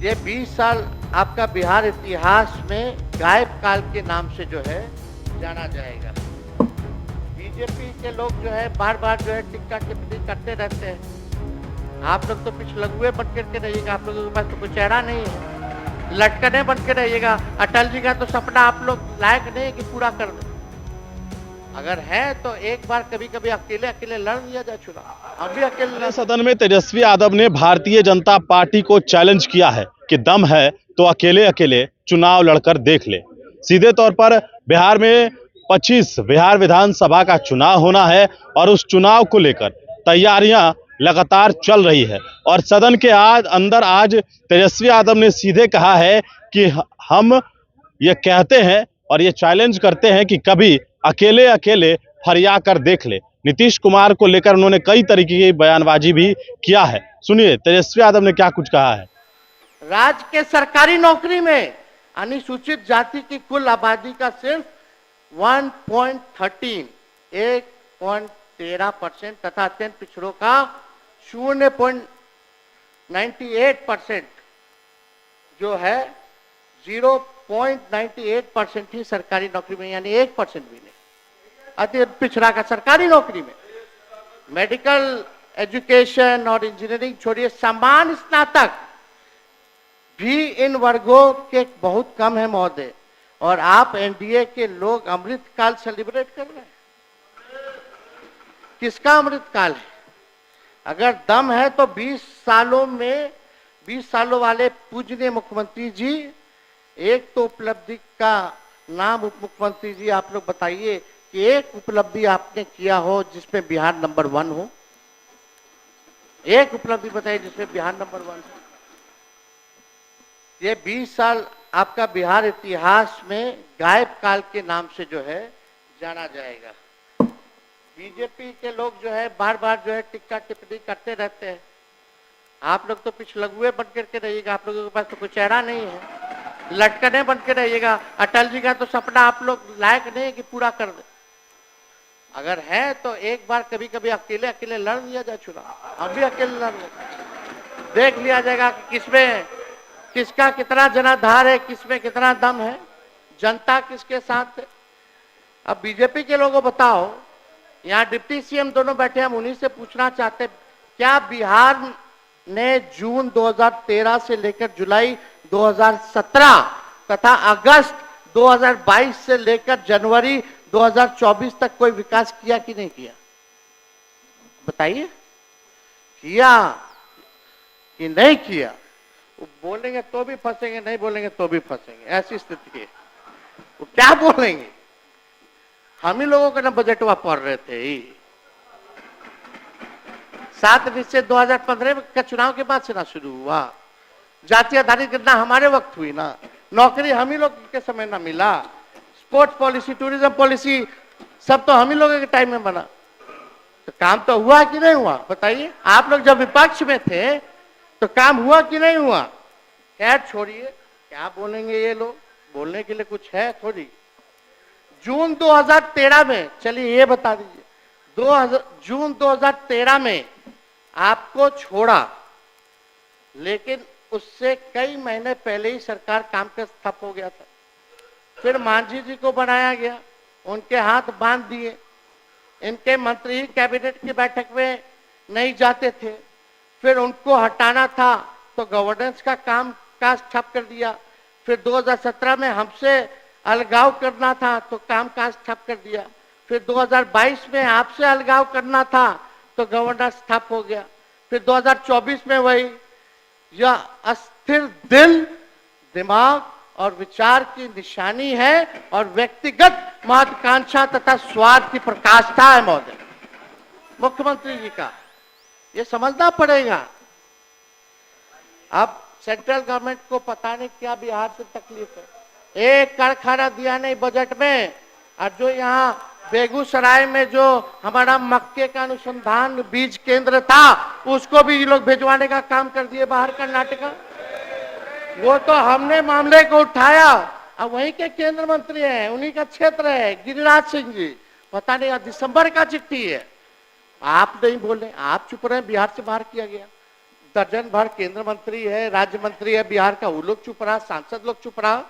ये 20 साल आपका बिहार इतिहास में गायब काल के नाम से जो है जाना जाएगा। बीजेपी के लोग जो है बार बार जो है टिक्का टिप्पणी करते रहते हैं। आप लोग तो पिछलगुए बन करके रहिएगा, आप लोगों के पास तो कोई चेहरा नहीं है, लटकने बन के रहिएगा। अटल जी का तो सपना आप लोग लायक नहीं है कि पूरा कर दो। अगर है तो एक बार कभी कभी अकेले अकेले लड़ लिया जाए चुनाव, हम भी अकेले लड़। सदन में तेजस्वी यादव ने भारतीय जनता पार्टी को चैलेंज किया है कि दम है तो अकेले अकेले चुनाव लड़कर देख ले। सीधे तौर पर बिहार में 25 बिहार विधानसभा का चुनाव होना है और उस चुनाव को लेकर तैयारियां लगातार चल रही है। और सदन के अंदर आज तेजस्वी यादव ने सीधे कहा है कि हम ये कहते हैं और ये चैलेंज करते हैं कि कभी अकेले अकेले फरिया कर देख ले। नीतीश कुमार को लेकर उन्होंने कई तरीके की बयानबाजी भी किया है। सुनिए तेजस्वी यादव ने क्या कुछ कहा है। राज्य के सरकारी नौकरी में अनुसूचित जाति की कुल आबादी का सिर्फ 1.13% तथा अत्यंत पिछड़ों का 0.98% जो है 0.98% ही सरकारी नौकरी में, यानी 1% भी नहीं। अति पिछड़ा का सरकारी नौकरी में, मेडिकल एजुकेशन और इंजीनियरिंग छोड़िए, समान स्नातक भी इन वर्गों के बहुत कम है महोदय। और आप एनडीए के लोग अमृत काल सेलिब्रेट कर रहे हैं। किसका अमृत काल है? अगर दम है तो 20 सालों वाले पूजनीय मुख्यमंत्री जी, एक तो उपलब्धि का नाम उप मुख्यमंत्री जी आप लोग बताइए कि एक उपलब्धि आपने किया हो जिसमें बिहार नंबर 1 हो। एक उपलब्धि बताइए जिसमें बिहार नंबर 1 हो। ये 20 साल आपका बिहार इतिहास में गायब काल के नाम से जो है जाना जाएगा। बीजेपी के लोग जो है बार बार जो है टिक्का टिप्पणी करते रहते हैं। आप लोग तो पिछलगुए बन करके रहिएगा, आप लोगों के पास तो कोई चेहरा नहीं है, लटकने बन के रहिएगा। अटल जी का तो सपना आप लोग लायक नहीं है कि पूरा कर दे। अगर है तो एक बार कभी कभी अकेले अकेले लड़ लिया जाए चुनाव, हम भी अकेले लड़ ले, देख लिया जाएगा कि किसमें किसका कितना जनाधार है, किसमें कितना दम है, जनता किसके साथ है। अब बीजेपी के लोगों बताओ, यहाँ डिप्टी सीएम दोनों बैठे, हम उन्हीं से पूछना चाहते, क्या बिहार ने जून 2013 से लेकर जुलाई 2017 तथा अगस्त 2022 से लेकर जनवरी 2024 तक कोई विकास किया कि नहीं किया? बताइए, किया कि नहीं किया? वो बोलेंगे तो भी फंसेंगे, नहीं बोलेंगे तो भी फंसेंगे, ऐसी स्थिति है। वो क्या बोलेंगे? हम ही लोगों का ना बजटवा पढ़ रहे थे। 7 निश्चय 2015 का चुनाव के बाद से ना शुरू हुआ। जाति आधारित गणना हमारे वक्त हुई ना, नौकरी हम ही लोग के समय ना मिला, स्पोर्ट्स पॉलिसी, टूरिज्म पॉलिसी सब तो हम ही लोगों के टाइम में बना। तो काम तो हुआ कि नहीं हुआ बताइए? आप लोग जब विपक्ष में थे तो काम हुआ कि नहीं हुआ? खैर छोड़िए, क्या बोलेंगे ये लोग, बोलने के लिए कुछ है थोड़ी। जून 2013 में, चलिए ये बता दीजिए, जून 2013 में आपको छोड़ा, लेकिन उससे कई महीने पहले ही सरकार काम का ठप हो गया था। फिर मांझी जी को बनाया गया, उनके हाथ बांध दिए, इनके मंत्री ही कैबिनेट की बैठक में नहीं जाते थे। फिर उनको हटाना था तो गवर्नेंस का काम काज ठप कर दिया। फिर 2017 में हमसे अलगाव करना था तो काम काज ठप कर दिया। फिर 2022 में आपसे अलगाव करना था तो गवर्नेंस ठप हो गया। फिर 2024 में वही, यह अस्थिर दिल, दिमाग और विचार की निशानी है और व्यक्तिगत महत्वाकांक्षा तथा स्वार्थ की प्रकाष्ठा है महोदय मुख्यमंत्री जी का। ये समझना पड़ेगा। अब सेंट्रल गवर्नमेंट को पता नहीं क्या बिहार से तकलीफ है, एक कारखाना दिया नहीं बजट में। और जो यहाँ बेगूसराय में जो हमारा मक्के का अनुसंधान बीज केंद्र था, उसको भी ये लोग भिजवाने का काम कर दिए बाहर कर्नाटका। वो तो हमने मामले को उठाया, अब वहीं के केंद्र मंत्री हैं, उन्हीं का क्षेत्र है, गिरिराज सिंह जी। पता नहीं दिसंबर का चिट्ठी है, आप नहीं बोले, आप चुप रहे, बिहार से बाहर किया गया। दर्जन भर केंद्र मंत्री है, राज्य मंत्री है बिहार का, वो लोग चुप रहा, सांसद लोग चुप रहा।